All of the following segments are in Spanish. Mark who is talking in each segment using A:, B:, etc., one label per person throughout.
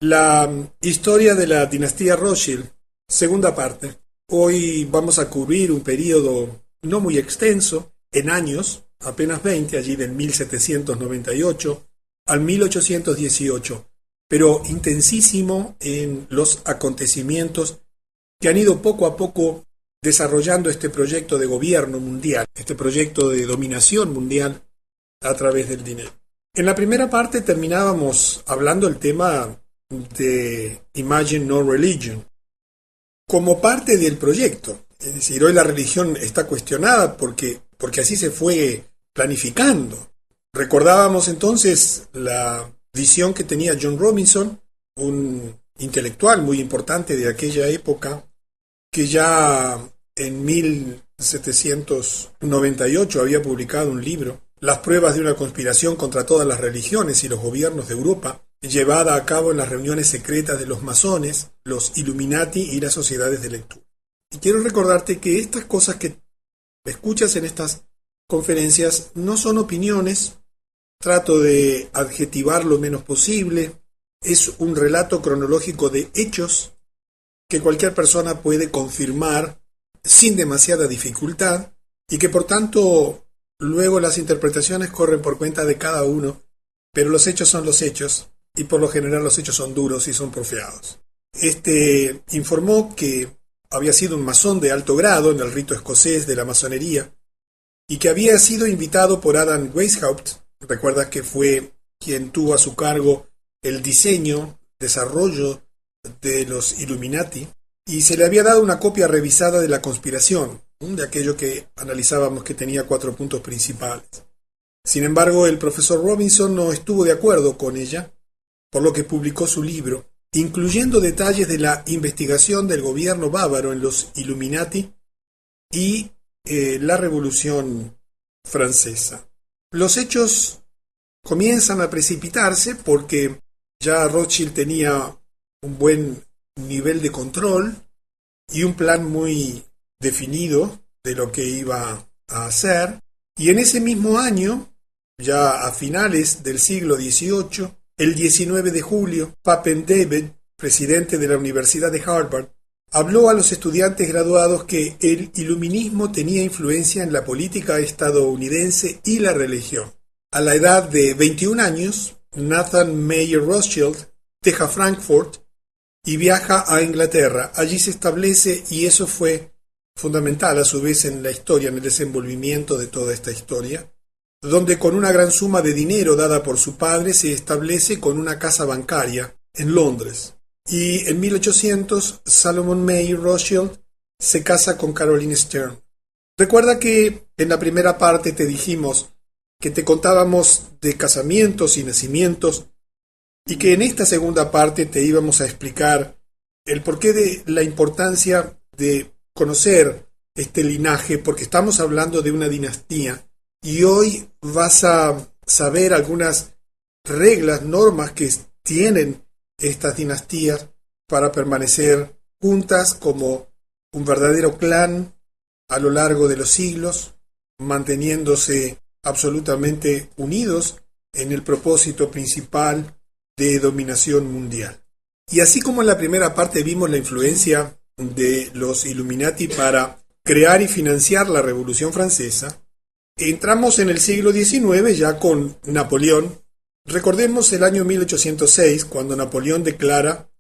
A: La historia de la dinastía Rothschild, segunda parte. Hoy vamos a cubrir un periodo no muy extenso, en años, apenas 20, allí del 1798 al 1818, pero intensísimo en los acontecimientos que han ido poco a poco desarrollando este proyecto de gobierno mundial, este proyecto de dominación mundial a través del dinero. En la primera parte terminábamos hablando del tema de Imagine No Religion como parte del proyecto. Es decir, hoy la religión está cuestionada porque así se fue planificando. Recordábamos entonces la visión que tenía John Robinson, un intelectual muy importante de aquella época, que ya en 1798 había publicado un libro, Las pruebas de una conspiración contra todas las religiones y los gobiernos de Europa, llevada a cabo en las reuniones secretas de los masones, los Illuminati y las sociedades de lectura. Y quiero recordarte que estas cosas que escuchas en estas conferencias no son opiniones, trato de adjetivar lo menos posible, es un relato cronológico de hechos que cualquier persona puede confirmar sin demasiada dificultad y que por tanto luego las interpretaciones corren por cuenta de cada uno, pero los hechos son los hechos y por lo general los hechos son duros y son porfiados. Este informó que había sido un masón de alto grado en el rito escocés de la masonería y que había sido invitado por Adam Weishaupt. Recuerda que fue quien tuvo a su cargo el diseño, desarrollo de los Illuminati, y se le había dado una copia revisada de la conspiración, de aquello que analizábamos que tenía 4 puntos principales. Sin embargo, el profesor Robinson no estuvo de acuerdo con ella, por lo que publicó su libro, incluyendo detalles de la investigación del gobierno bávaro en los Illuminati y la Revolución Francesa. Los hechos comienzan a precipitarse porque ya Rothschild tenía un buen nivel de control y un plan muy definido de lo que iba a hacer. Y en ese mismo año, ya a finales del siglo XVIII, el 19 de julio, Papen David, presidente de la Universidad de Harvard, habló a los estudiantes graduados que el iluminismo tenía influencia en la política estadounidense y la religión. A la edad de 21 años, Nathan Mayer Rothschild deja Frankfurt y viaja a Inglaterra. Allí se establece, y eso fue fundamental a su vez en la historia, en el desenvolvimiento de toda esta historia, donde con una gran suma de dinero dada por su padre se establece con una casa bancaria en Londres. Y en 1800 Salomon Mayer Rothschild se casa con Caroline Stern. Recuerda que en la primera parte te dijimos que te contábamos de casamientos y nacimientos y que en esta segunda parte te íbamos a explicar el porqué de la importancia de conocer este linaje, porque estamos hablando de una dinastía y hoy vas a saber algunas reglas, normas que tienen estas dinastías para permanecer juntas como un verdadero clan a lo largo de los siglos, manteniéndose absolutamente unidos en el propósito principal de dominación mundial. Y así como en la primera parte vimos la influencia de los Illuminati para crear y financiar la Revolución Francesa, entramos en el siglo XIX ya con Napoleón. Recordemos el año 1806, cuando Napoleón declara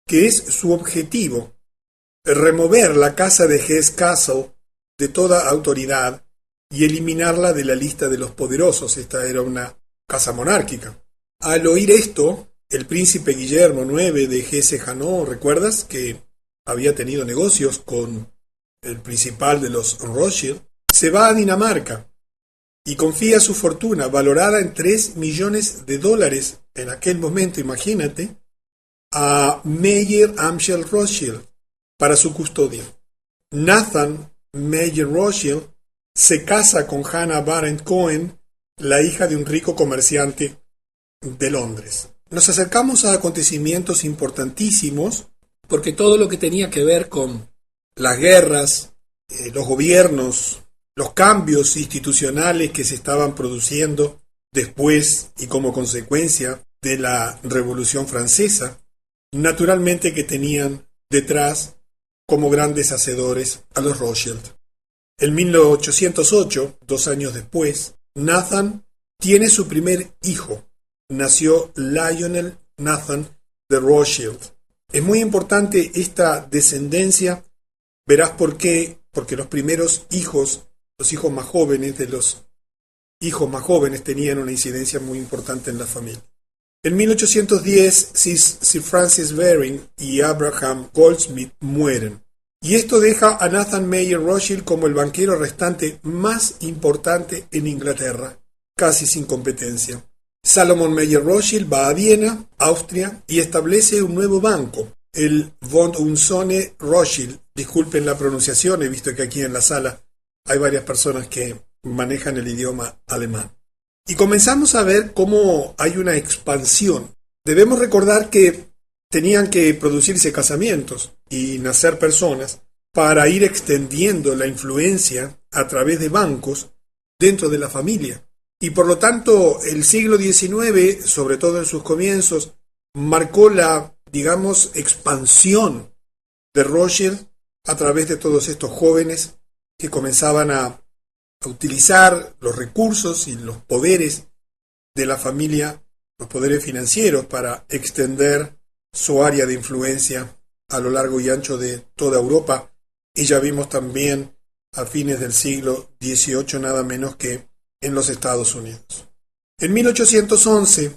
A: que es su objetivo remover la casa de Hesse-Kassel de toda autoridad y eliminarla de la lista de los poderosos. Esta era una casa monárquica. Al oír esto, el príncipe Guillermo IX de Hesse-Hanau, ¿recuerdas que había tenido negocios con el principal de los Rothschild? Se va a Dinamarca y confía su fortuna, valorada en $3 millones en aquel momento, imagínate, a Mayer Amschel Rothschild para su custodia. Nathan Mayer Rothschild se casa con Hannah Barendt Cohen, la hija de un rico comerciante de Londres. Nos acercamos a acontecimientos importantísimos porque todo lo que tenía que ver con las guerras, los gobiernos, los cambios institucionales que se estaban produciendo después y como consecuencia de la Revolución Francesa, naturalmente que tenían detrás como grandes hacedores a los Rothschild. En 1808, 2 años después, Nathan tiene su primer hijo. Nació Lionel Nathan de Rothschild. Es muy importante esta descendencia. Verás por qué. Porque los primeros hijos, los hijos más jóvenes de los hijos más jóvenes tenían una incidencia muy importante en la familia. En 1810, Sir Francis Baring y Abraham Goldsmith mueren. Y esto deja a Nathan Mayer Rothschild como el banquero restante más importante en Inglaterra, casi sin competencia. Salomon Mayer Rothschild va a Viena, Austria, y establece un nuevo banco, el Von Unzone Rothschild. Disculpen la pronunciación, he visto que aquí en la sala hay varias personas que manejan el idioma alemán. Y comenzamos a ver cómo hay una expansión. Debemos recordar que tenían que producirse casamientos y nacer personas para ir extendiendo la influencia a través de bancos dentro de la familia. Y por lo tanto, el siglo XIX, sobre todo en sus comienzos, marcó la, digamos, expansión de Rothschild a través de todos estos jóvenes que comenzaban a utilizar los recursos y los poderes de la familia, los poderes financieros, para extender su área de influencia a lo largo y ancho de toda Europa. Y ya vimos también a fines del siglo XVIII nada menos que en los Estados Unidos. En 1811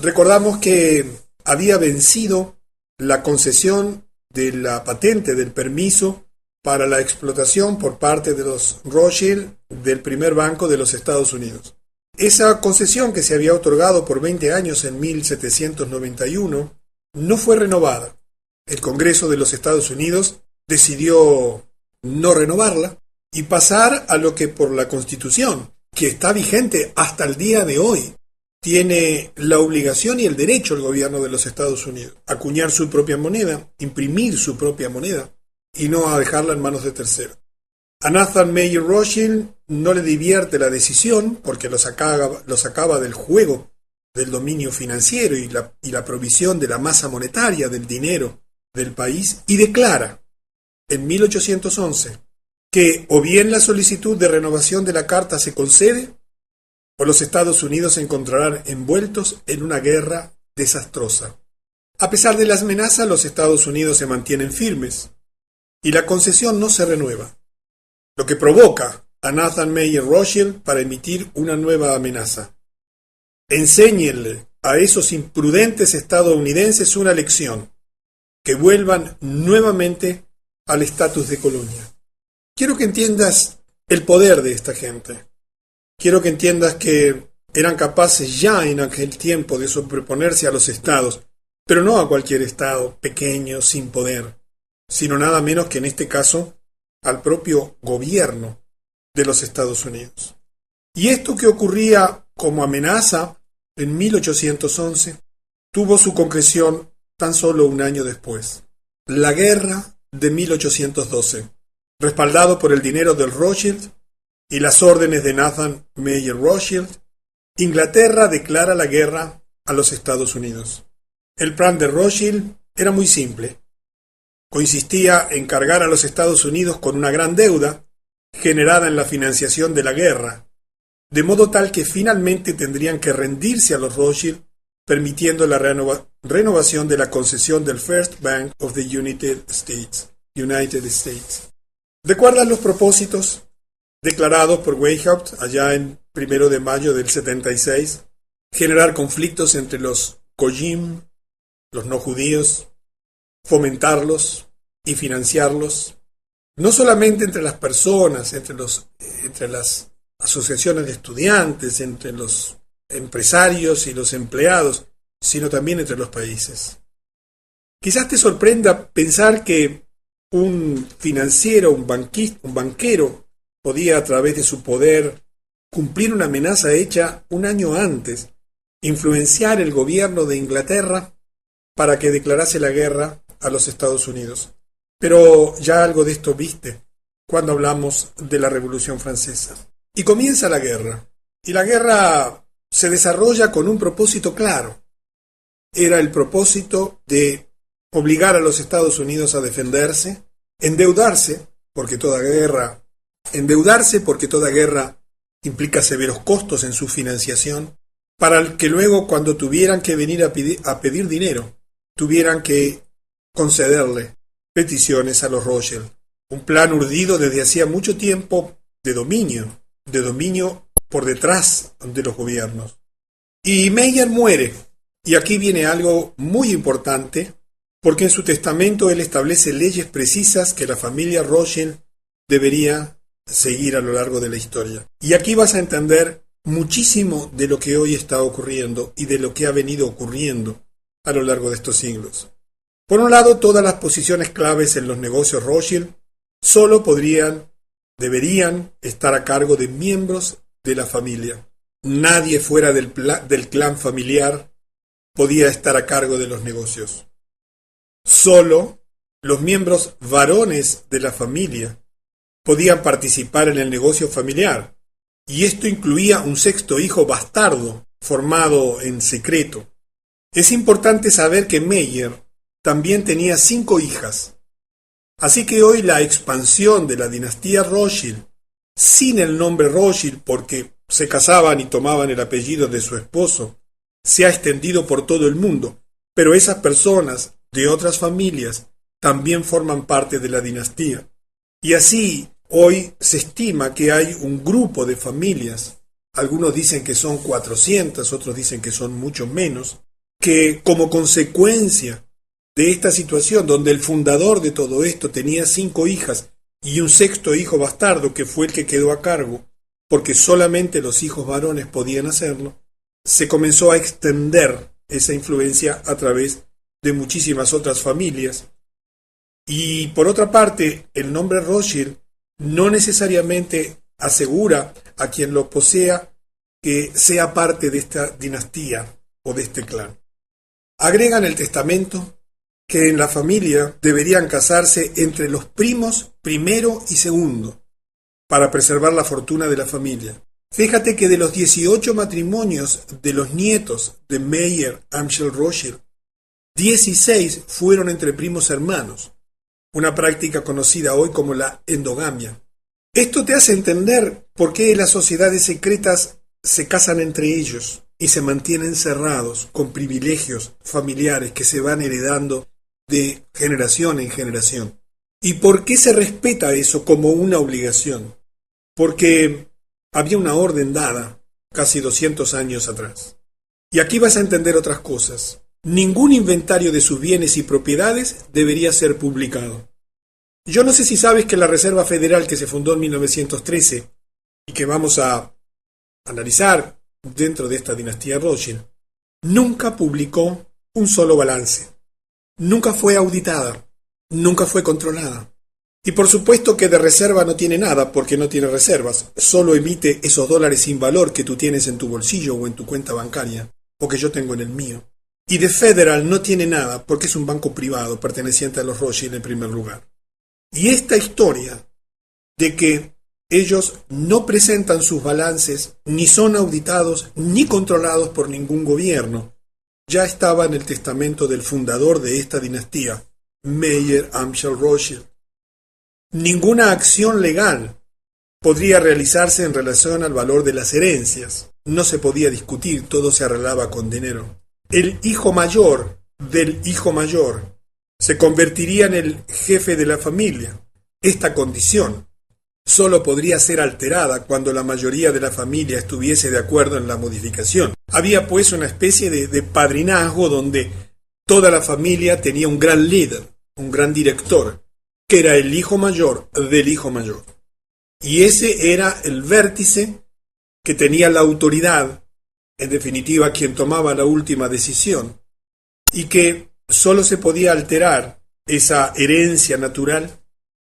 A: recordamos que había vencido la concesión de la patente del permiso para la explotación por parte de los Rothschild del primer banco de los Estados Unidos. Esa concesión, que se había otorgado por 20 años en 1791, no fue renovada. El Congreso de los Estados Unidos decidió no renovarla y pasar a lo que por la Constitución, que está vigente hasta el día de hoy, tiene la obligación y el derecho el gobierno de los Estados Unidos a acuñar su propia moneda, imprimir su propia moneda y no a dejarla en manos de terceros. A Nathan Mayer Rothschild no le divierte la decisión porque lo sacaba del juego del dominio financiero y la provisión de la masa monetaria del dinero del país, y declara en 1811 que o bien la solicitud de renovación de la carta se concede o los Estados Unidos se encontrarán envueltos en una guerra desastrosa. A pesar de las amenazas, los Estados Unidos se mantienen firmes y la concesión no se renueva, lo que provoca a Nathan Mayer Rothschild para emitir una nueva amenaza. Enséñenle a esos imprudentes estadounidenses una lección, que vuelvan nuevamente al estatus de colonia. Quiero que entiendas el poder de esta gente. Quiero que entiendas que eran capaces ya en aquel tiempo de sobreponerse a los estados, pero no a cualquier estado pequeño, sin poder, sino nada menos que en este caso al propio gobierno de los Estados Unidos. Y esto que ocurría como amenaza en 1811 tuvo su concreción tan solo un año después. La guerra de 1812, respaldado por el dinero del Rothschild y las órdenes de Nathan Mayer Rothschild, Inglaterra declara la guerra a los Estados Unidos. El plan de Rothschild era muy simple. Consistía en cargar a los Estados Unidos con una gran deuda generada en la financiación de la guerra, de modo tal que finalmente tendrían que rendirse a los Rothschild, permitiendo la renovación de la concesión del First Bank of the United States. ¿Recuerdan los propósitos declarados por Weishaupt allá en 1 de mayo del 76? Generar conflictos entre los Goyim, los no judíos, fomentarlos y financiarlos, no solamente entre las personas, entre las asociaciones de estudiantes, entre los empresarios y los empleados, sino también entre los países. Quizás te sorprenda pensar que un financiero, un banquero, podía a través de su poder cumplir una amenaza hecha un año antes, influenciar el gobierno de Inglaterra para que declarase la guerra a los Estados Unidos. Pero ya algo de esto viste cuando hablamos de la Revolución Francesa. Y comienza la guerra. Y la guerra se desarrolla con un propósito claro. Era el propósito de obligar a los Estados Unidos a defenderse, endeudarse porque toda guerra implica severos costos en su financiación, para que luego cuando tuvieran que venir a pedir dinero, tuvieran que concederle peticiones a los Rothschild. Un plan urdido desde hacía mucho tiempo de dominio por detrás de los gobiernos. Y Meyer muere, y aquí viene algo muy importante, porque en su testamento él establece leyes precisas que la familia Rothschild debería seguir a lo largo de la historia. Y aquí vas a entender muchísimo de lo que hoy está ocurriendo y de lo que ha venido ocurriendo a lo largo de estos siglos. Por un lado, todas las posiciones claves en los negocios Rothschild solo deberían estar a cargo de miembros de la familia. Nadie fuera del clan familiar podía estar a cargo de los negocios. Solo los miembros varones de la familia podían participar en el negocio familiar, y esto incluía un sexto hijo bastardo formado en secreto. Es importante saber que Meyer también tenía 5 hijas, así que hoy la expansión de la dinastía Rothschild, sin el nombre Rothschild porque se casaban y tomaban el apellido de su esposo, se ha extendido por todo el mundo, pero esas personas de otras familias también forman parte de la dinastía. Y así, hoy se estima que hay un grupo de familias, algunos dicen que son 400, otros dicen que son mucho menos, que como consecuencia de esta situación, donde el fundador de todo esto tenía 5 hijas y un sexto hijo bastardo que fue el que quedó a cargo, porque solamente los hijos varones podían hacerlo, se comenzó a extender esa influencia a través de muchísimas otras familias. Y por otra parte, el nombre Rothschild no necesariamente asegura a quien lo posea que sea parte de esta dinastía o de este clan. Agrega en el testamento que en la familia deberían casarse entre los primos primero y segundo para preservar la fortuna de la familia. Fíjate que de los 18 matrimonios de los nietos de Meyer Amschel Rothschild, 16 fueron entre primos hermanos, una práctica conocida hoy como la endogamia. Esto te hace entender por qué las sociedades secretas se casan entre ellos y se mantienen cerrados con privilegios familiares que se van heredando de generación en generación. ¿Y por qué se respeta eso como una obligación? Porque había una orden dada casi 200 años atrás. Y aquí vas a entender otras cosas. Ningún inventario de sus bienes y propiedades debería ser publicado. Yo no sé si sabes que la Reserva Federal, que se fundó en 1913 y que vamos a analizar dentro de esta dinastía Rothschild, nunca publicó un solo balance. Nunca fue auditada, nunca fue controlada. Y por supuesto que de reserva no tiene nada porque no tiene reservas, solo emite esos dólares sin valor que tú tienes en tu bolsillo o en tu cuenta bancaria, o que yo tengo en el mío. Y de Federal no tiene nada porque es un banco privado perteneciente a los Rothschild en primer lugar. Y esta historia de que ellos no presentan sus balances, ni son auditados, ni controlados por ningún gobierno, ya estaba en el testamento del fundador de esta dinastía, Meyer Amschel Rothschild. Ninguna acción legal podría realizarse en relación al valor de las herencias. No se podía discutir, todo se arreglaba con dinero. El hijo mayor del hijo mayor se convertiría en el jefe de la familia. Esta condición solo podría ser alterada cuando la mayoría de la familia estuviese de acuerdo en la modificación. Había pues una especie de padrinazgo donde toda la familia tenía un gran líder, un gran director, que era el hijo mayor del hijo mayor. Y ese era el vértice que tenía la autoridad, en definitiva quien tomaba la última decisión, y que solo se podía alterar esa herencia natural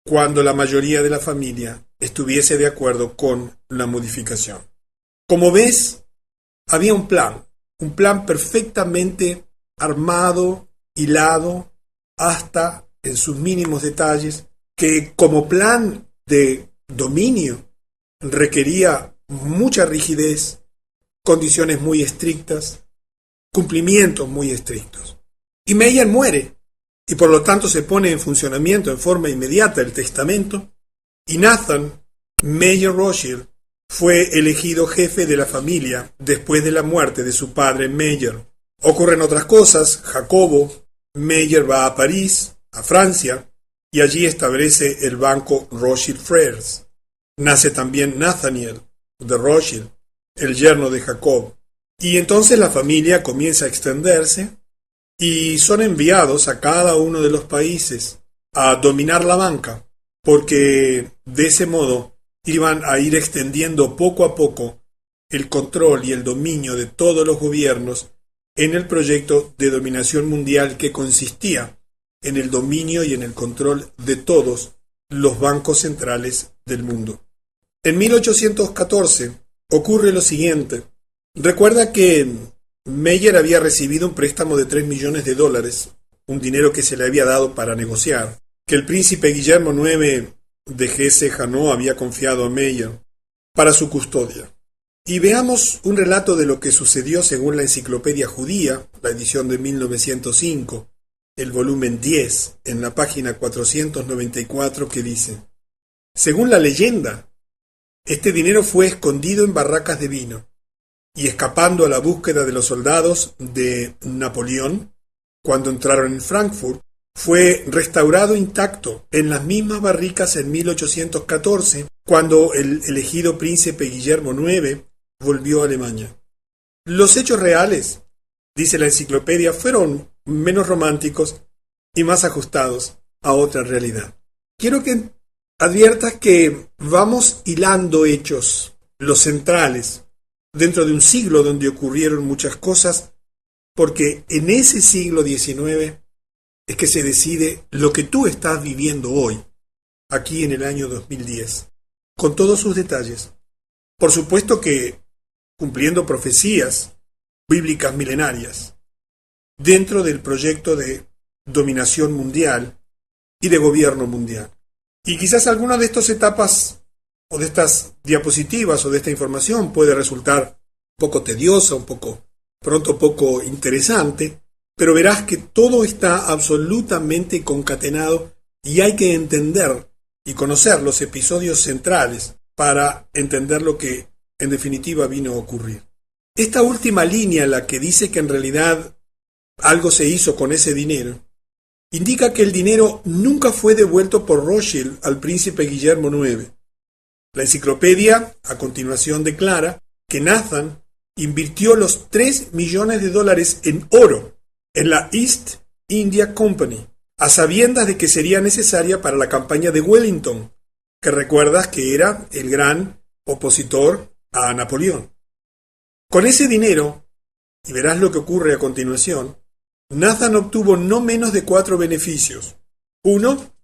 A: cuando la mayoría de la familia estuviese de acuerdo con la modificación. Como ves, había un plan perfectamente armado, hilado, hasta en sus mínimos detalles, que como plan de dominio requería mucha rigidez, condiciones muy estrictas, cumplimientos muy estrictos. Y Meyer muere, y por lo tanto se pone en funcionamiento en forma inmediata el testamento, y Nathan Meyer Rothschild fue elegido jefe de la familia después de la muerte de su padre Meyer. Ocurren otras cosas. Jacobo Meyer va a París, a Francia, y allí establece el banco Rothschild Frères. Nace también Nathaniel de Rothschild, el yerno de Jacob. Y entonces la familia comienza a extenderse y son enviados a cada uno de los países a dominar la banca, porque de ese modo iban a ir extendiendo poco a poco el control y el dominio de todos los gobiernos en el proyecto de dominación mundial que consistía en el dominio y en el control de todos los bancos centrales del mundo. En 1814 ocurre lo siguiente. Recuerda que Meyer había recibido un préstamo de $3 millones, un dinero que se le había dado para negociar, que el príncipe Guillermo IX de Hesse-Hanau había confiado a Meyer para su custodia. Y veamos un relato de lo que sucedió según la Enciclopedia Judía, la edición de 1905, el volumen 10, en la página 494, que dice: según la leyenda, este dinero fue escondido en barracas de vino, y escapando a la búsqueda de los soldados de Napoleón, cuando entraron en Frankfurt, fue restaurado intacto en las mismas barricas en 1814, cuando el elegido príncipe Guillermo IX volvió a Alemania. Los hechos reales, dice la enciclopedia, fueron menos románticos y más ajustados a otra realidad. Quiero que adviertas que vamos hilando hechos, los centrales, dentro de un siglo donde ocurrieron muchas cosas, porque en ese siglo XIX es que se decide lo que tú estás viviendo hoy, aquí en el año 2010, con todos sus detalles. Por supuesto que cumpliendo profecías bíblicas milenarias, dentro del proyecto de dominación mundial y de gobierno mundial. Y quizás alguna de estas etapas, o de estas diapositivas, o de esta información puede resultar un poco tediosa, poco interesante, pero verás que todo está absolutamente concatenado y hay que entender y conocer los episodios centrales para entender lo que en definitiva vino a ocurrir. Esta última línea, la que dice que en realidad algo se hizo con ese dinero, indica que el dinero nunca fue devuelto por Rothschild al príncipe Guillermo IX. La enciclopedia a continuación declara que Nathan invirtió los $3 millones en oro en la East India Company, a sabiendas de que sería necesaria para la campaña de Wellington, que recuerdas que era el gran opositor a Napoleón. Con ese dinero, y verás lo que ocurre a continuación, Nathan obtuvo no menos de 4 beneficios. Uno,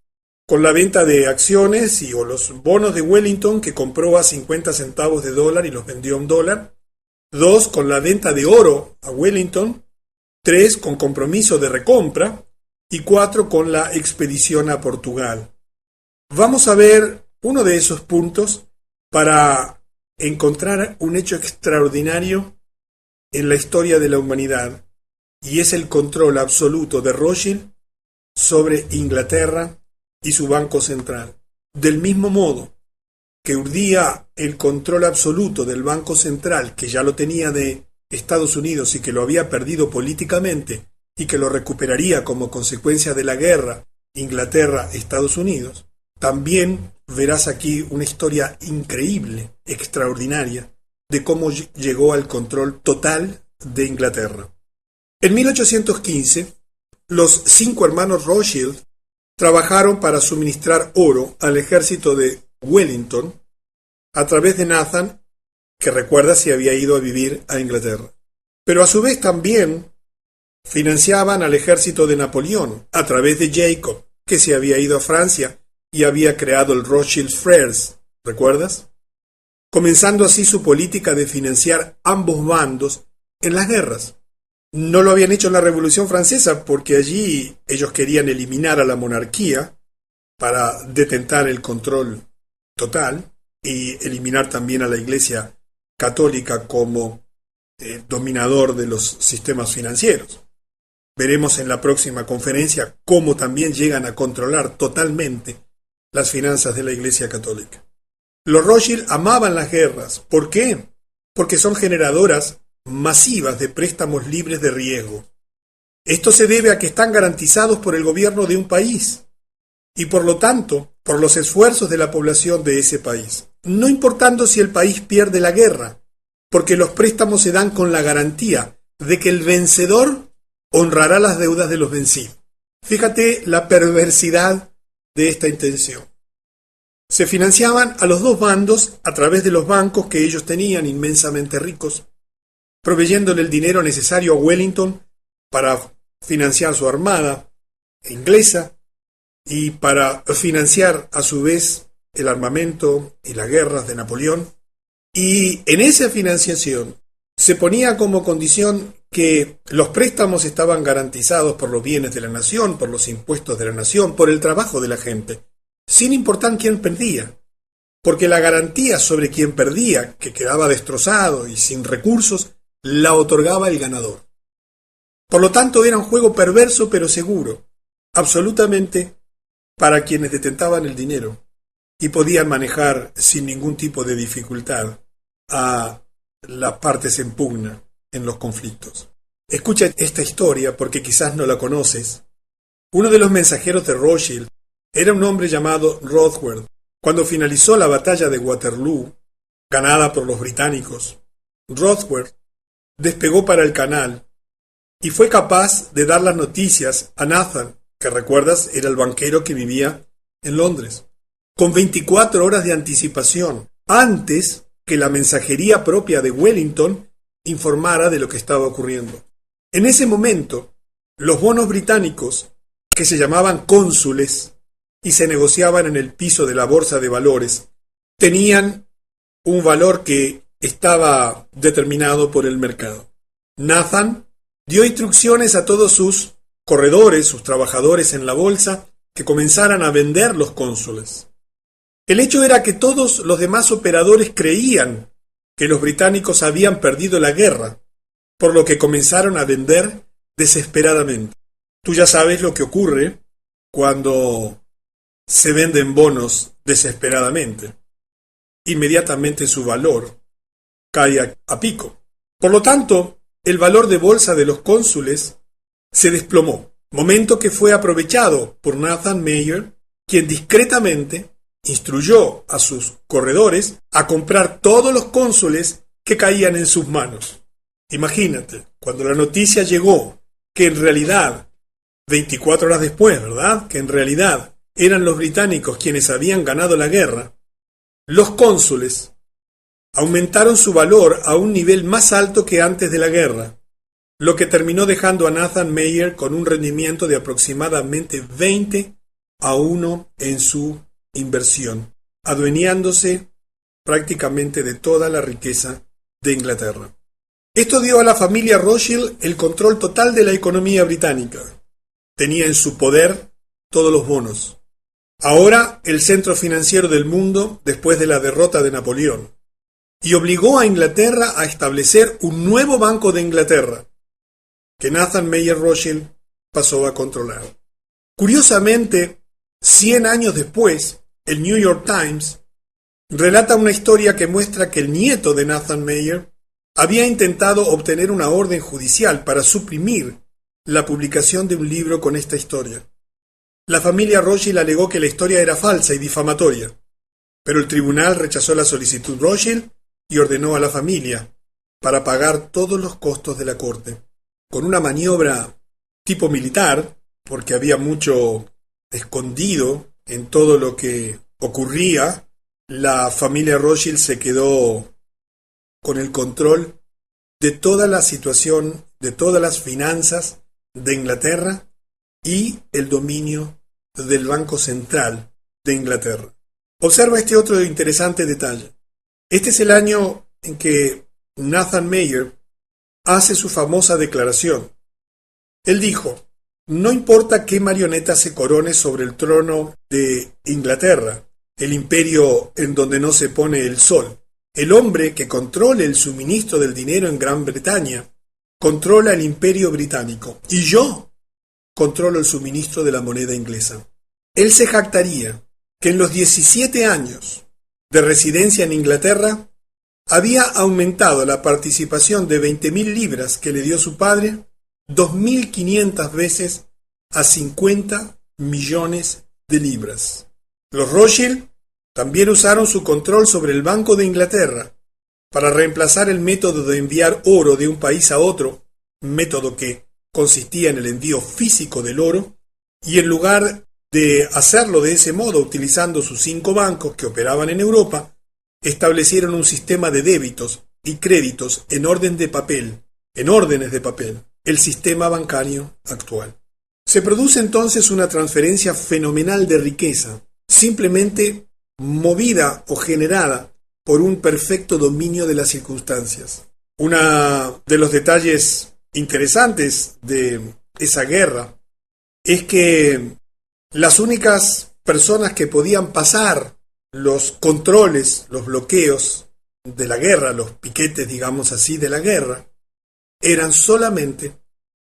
A: con la venta de acciones o los bonos de Wellington que compró a 50 centavos de dólar y los vendió a $1. 2, con la venta de oro a Wellington. 3, con compromiso de recompra. Y 4, con la expedición a Portugal. Vamos a ver uno de esos puntos para encontrar un hecho extraordinario en la historia de la humanidad, y es el control absoluto de Rothschild sobre Inglaterra y su banco central. Del mismo modo que urdía el control absoluto del Banco Central, que ya lo tenía de Estados Unidos y que lo había perdido políticamente y que lo recuperaría como consecuencia de la guerra Inglaterra-Estados Unidos, también verás aquí una historia increíble, extraordinaria, de cómo llegó al control total de Inglaterra. En 1815, los 5 hermanos Rothschild trabajaron para suministrar oro al ejército de Wellington a través de Nathan, que recuerda se había ido a vivir a Inglaterra. Pero a su vez también financiaban al ejército de Napoleón a través de Jacob, que se había ido a Francia y había creado el Rothschild Frères, ¿recuerdas? Comenzando así su política de financiar ambos bandos en las guerras. No lo habían hecho en la Revolución Francesa porque allí ellos querían eliminar a la monarquía para detentar el control total y eliminar también a la Iglesia católica como dominador de los sistemas financieros. Veremos en la próxima conferencia cómo también llegan a controlar totalmente las finanzas de la Iglesia Católica. Los Rothschild amaban las guerras. ¿Por qué? Porque son generadoras masivas de préstamos libres de riesgo. Esto se debe a que están garantizados por el gobierno de un país y por lo tanto por los esfuerzos de la población de ese país, no importando si el país pierde la guerra, porque los préstamos se dan con la garantía de que el vencedor honrará las deudas de los vencidos. Fíjate la perversidad de esta intención. Se financiaban a los dos bandos a través de los bancos que ellos tenían, inmensamente ricos, proveyéndole el dinero necesario a Wellington para financiar su armada inglesa y para financiar a su vez el armamento y las guerras de Napoleón. Y en esa financiación se ponía como condición que los préstamos estaban garantizados por los bienes de la nación, por los impuestos de la nación, por el trabajo de la gente, sin importar quién perdía, porque la garantía sobre quien perdía, que quedaba destrozado y sin recursos, la otorgaba el ganador. Por lo tanto, era un juego perverso pero seguro, absolutamente para quienes detentaban el dinero y podían manejar sin ningún tipo de dificultad a las partes en pugna en los conflictos. Escucha esta historia porque quizás no la conoces. Uno de los mensajeros de Rothschild era un hombre llamado Rothward. Cuando finalizó la batalla de Waterloo, ganada por los británicos, Rothward despegó para el canal y fue capaz de dar las noticias a Nathan, que recuerdas era el banquero que vivía en Londres, con 24 horas de anticipación, antes que la mensajería propia de Wellington informara de lo que estaba ocurriendo. En ese momento, los bonos británicos, que se llamaban cónsules y se negociaban en el piso de la bolsa de valores, tenían un valor que estaba determinado por el mercado. Nathan dio instrucciones a todos sus corredores, sus trabajadores en la bolsa, que comenzaran a vender los cónsules. El hecho era que todos los demás operadores creían que los británicos habían perdido la guerra, por lo que comenzaron a vender desesperadamente. Tú ya sabes lo que ocurre cuando se venden bonos desesperadamente. Inmediatamente su valor cae a pico. Por lo tanto, el valor de bolsa de los cónsules se desplomó, momento que fue aprovechado por Nathan Mayer, quien discretamente instruyó a sus corredores a comprar todos los cónsules que caían en sus manos. Imagínate, cuando la noticia llegó que en realidad, 24 horas después, ¿verdad?, que en realidad eran los británicos quienes habían ganado la guerra, los cónsules aumentaron su valor a un nivel más alto que antes de la guerra, lo que terminó dejando a Nathan Mayer con un rendimiento de aproximadamente 20-1 en su inversión, adueñándose prácticamente de toda la riqueza de Inglaterra. Esto dio a la familia Rothschild el control total de la economía británica. Tenía en su poder todos los bonos. Ahora el centro financiero del mundo después de la derrota de Napoleón. Y obligó a Inglaterra a establecer un nuevo Banco de Inglaterra, que Nathan Mayer Rothschild pasó a controlar. Curiosamente, 100 años después, el New York Times relata una historia que muestra que el nieto de Nathan Mayer había intentado obtener una orden judicial para suprimir la publicación de un libro con esta historia. La familia Rothschild alegó que la historia era falsa y difamatoria, pero el tribunal rechazó la solicitud Rothschild y ordenó a la familia para pagar todos los costos de la corte. Con una maniobra tipo militar, porque había mucho escondido en todo lo que ocurría, la familia Rothschild se quedó con el control de toda la situación, de todas las finanzas de Inglaterra y el dominio del Banco Central de Inglaterra. Observa este otro interesante detalle. Este es el año en que Nathan Mayer hace su famosa declaración. Él dijo: no importa qué marioneta se corone sobre el trono de Inglaterra, el imperio en donde no se pone el sol, el hombre que controle el suministro del dinero en Gran Bretaña controla el imperio británico y yo controlo el suministro de la moneda inglesa. Él se jactaría que en los 17 años de residencia en Inglaterra había aumentado la participación de 20.000 libras que le dio su padre 2.500 veces a 50 millones de libras. Los Rothschild también usaron su control sobre el Banco de Inglaterra para reemplazar el método de enviar oro de un país a otro, método que consistía en el envío físico del oro, y en lugar de hacerlo de ese modo utilizando sus 5 bancos que operaban en Europa, establecieron un sistema de débitos y créditos en órdenes de papel, el sistema bancario actual. Se produce entonces una transferencia fenomenal de riqueza, simplemente movida o generada por un perfecto dominio de las circunstancias. Uno de los detalles interesantes de esa guerra es que las únicas personas que podían pasar los controles, los bloqueos de la guerra, los piquetes, digamos así, de la guerra, eran solamente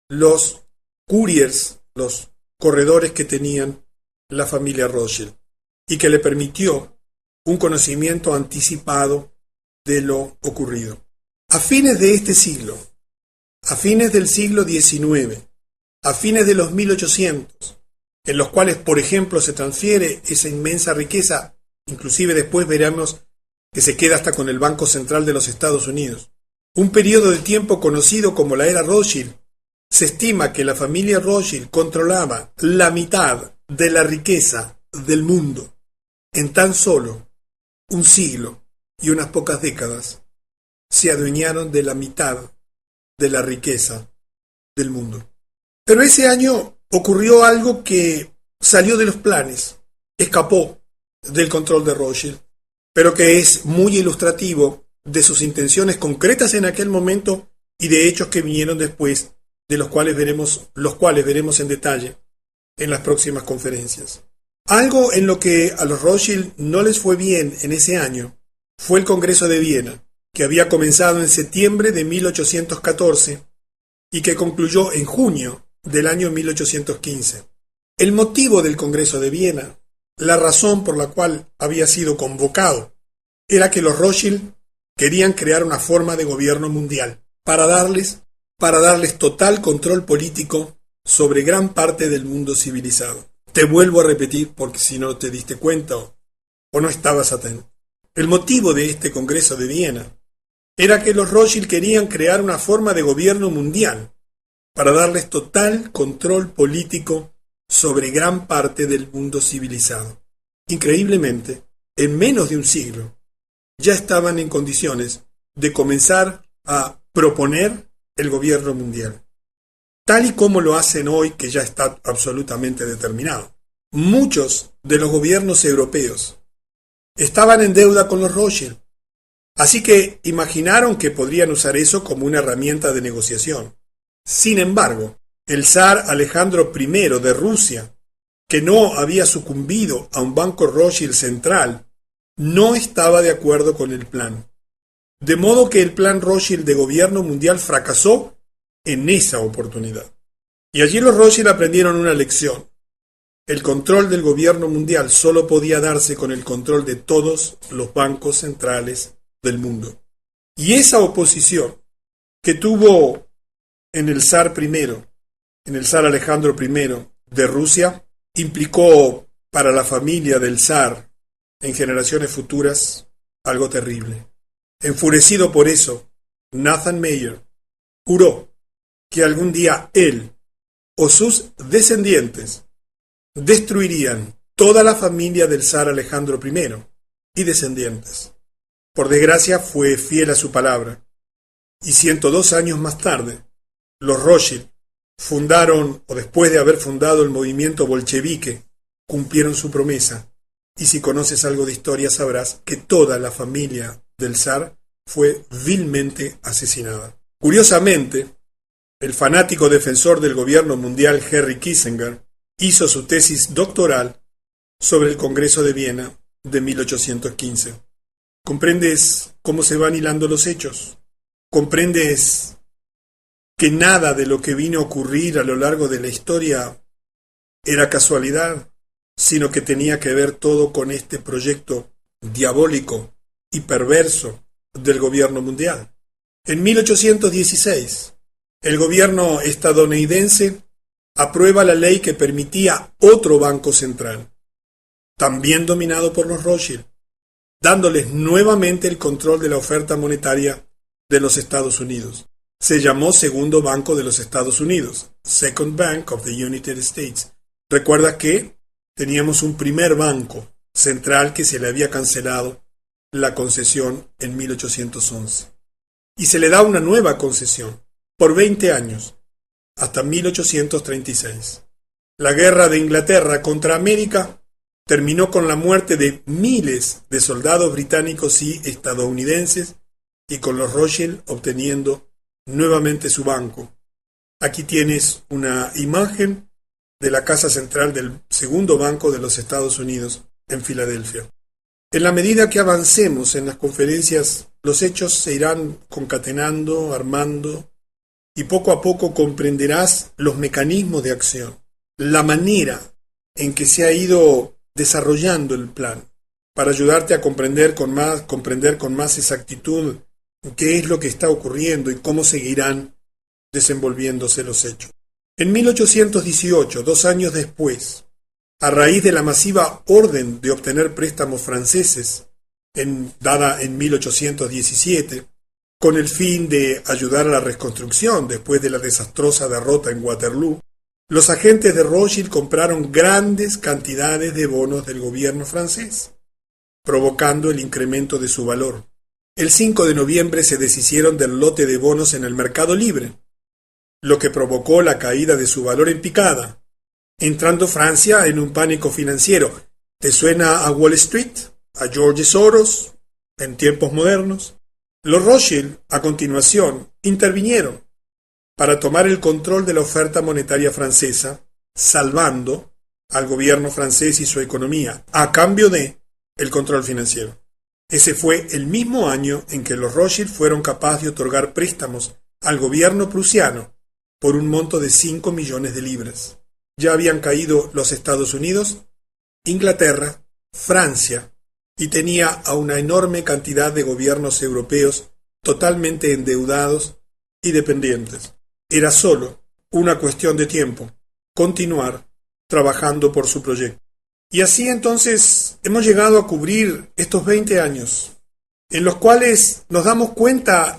A: los couriers, los corredores que tenían la familia Rothschild, y que le permitió un conocimiento anticipado de lo ocurrido. A fines de este siglo, a fines del siglo XIX, a fines de los 1800, en los cuales, por ejemplo, se transfiere esa inmensa riqueza, inclusive después veremos que se queda hasta con el Banco Central de los Estados Unidos. Un periodo de tiempo conocido como la era Rothschild. Se estima que la familia Rothschild controlaba la mitad de la riqueza del mundo. En tan solo un siglo y unas pocas décadas se adueñaron de la mitad de la riqueza del mundo. Pero ese año ocurrió algo que salió de los planes, escapó del control de Rothschild, pero que es muy ilustrativo de sus intenciones concretas en aquel momento y de hechos que vinieron después, de los cuales veremos en detalle en las próximas conferencias. Algo en lo que a los Rothschild no les fue bien en ese año fue el Congreso de Viena, que había comenzado en septiembre de 1814 y que concluyó en junio del año 1815. El motivo del Congreso de Viena, la razón por la cual había sido convocado, era que los Rothschild querían crear una forma de gobierno mundial para darles total control político sobre gran parte del mundo civilizado. Te vuelvo a repetir porque si no te diste cuenta o no estabas atento. El motivo de este Congreso de Viena era que los Rothschild querían crear una forma de gobierno mundial para darles total control político sobre gran parte del mundo civilizado. Increíblemente, en menos de un siglo, ya estaban en condiciones de comenzar a proponer el gobierno mundial, tal y como lo hacen hoy, que ya está absolutamente determinado. Muchos de los gobiernos europeos estaban en deuda con los Rothschild, así que imaginaron que podrían usar eso como una herramienta de negociación. Sin embargo, el zar Alejandro I de Rusia, que no había sucumbido a un banco Rothschild central, no estaba de acuerdo con el plan. De modo que el plan Rothschild de gobierno mundial fracasó en esa oportunidad. Y allí los Rothschild aprendieron una lección. El control del gobierno mundial solo podía darse con el control de todos los bancos centrales del mundo. Y esa oposición que tuvo en el zar Alejandro I de Rusia, implicó para la familia del zar en generaciones futuras algo terrible. Enfurecido por eso, Nathan Mayer juró que algún día él o sus descendientes destruirían toda la familia del zar Alejandro I y descendientes. Por desgracia fue fiel a su palabra, y 102 años más tarde, los Rothschild fundaron, o después de haber fundado el movimiento bolchevique, cumplieron su promesa, y si conoces algo de historia sabrás que toda la familia del zar fue vilmente asesinada. Curiosamente, el fanático defensor del gobierno mundial Henry Kissinger hizo su tesis doctoral sobre el Congreso de Viena de 1815. ¿Comprendes cómo se van hilando los hechos? ¿Comprendes que nada de lo que vino a ocurrir a lo largo de la historia era casualidad, sino que tenía que ver todo con este proyecto diabólico y perverso del gobierno mundial. En 1816, el gobierno estadounidense aprueba la ley que permitía otro banco central, también dominado por los Rothschild, dándoles nuevamente el control de la oferta monetaria de los Estados Unidos. Se llamó Segundo Banco de los Estados Unidos, Second Bank of the United States. Recuerda que teníamos un primer banco central que se le había cancelado la concesión en 1811. Y se le da una nueva concesión por 20 años, hasta 1836. La guerra de Inglaterra contra América terminó con la muerte de miles de soldados británicos y estadounidenses y con los Rothschild obteniendo nuevamente su banco. Aquí tienes una imagen de la casa central del Segundo Banco de los Estados Unidos en Filadelfia. En la medida que avancemos en las conferencias, los hechos se irán concatenando, armando, y poco a poco comprenderás los mecanismos de acción, la manera en que se ha ido desarrollando el plan, para ayudarte a comprender con más exactitud qué es lo que está ocurriendo y cómo seguirán desenvolviéndose los hechos. En 1818, 2 años después, a raíz de la masiva orden de obtener préstamos franceses, dada en 1817, con el fin de ayudar a la reconstrucción después de la desastrosa derrota en Waterloo, los agentes de Rothschild compraron grandes cantidades de bonos del gobierno francés, provocando el incremento de su valor. El 5 de noviembre se deshicieron del lote de bonos en el mercado libre, lo que provocó la caída de su valor en picada, entrando Francia en un pánico financiero. ¿Te suena a Wall Street? ¿A George Soros? En tiempos modernos. Los Rothschild, a continuación, intervinieron para tomar el control de la oferta monetaria francesa, salvando al gobierno francés y su economía, a cambio de el control financiero. Ese fue el mismo año en que los Rothschild fueron capaces de otorgar préstamos al gobierno prusiano por un monto de 5 millones de libras. Ya habían caído los Estados Unidos, Inglaterra, Francia, y tenía a una enorme cantidad de gobiernos europeos totalmente endeudados y dependientes. Era solo una cuestión de tiempo continuar trabajando por su proyecto. Y así entonces hemos llegado a cubrir estos 20 años, en los cuales nos damos cuenta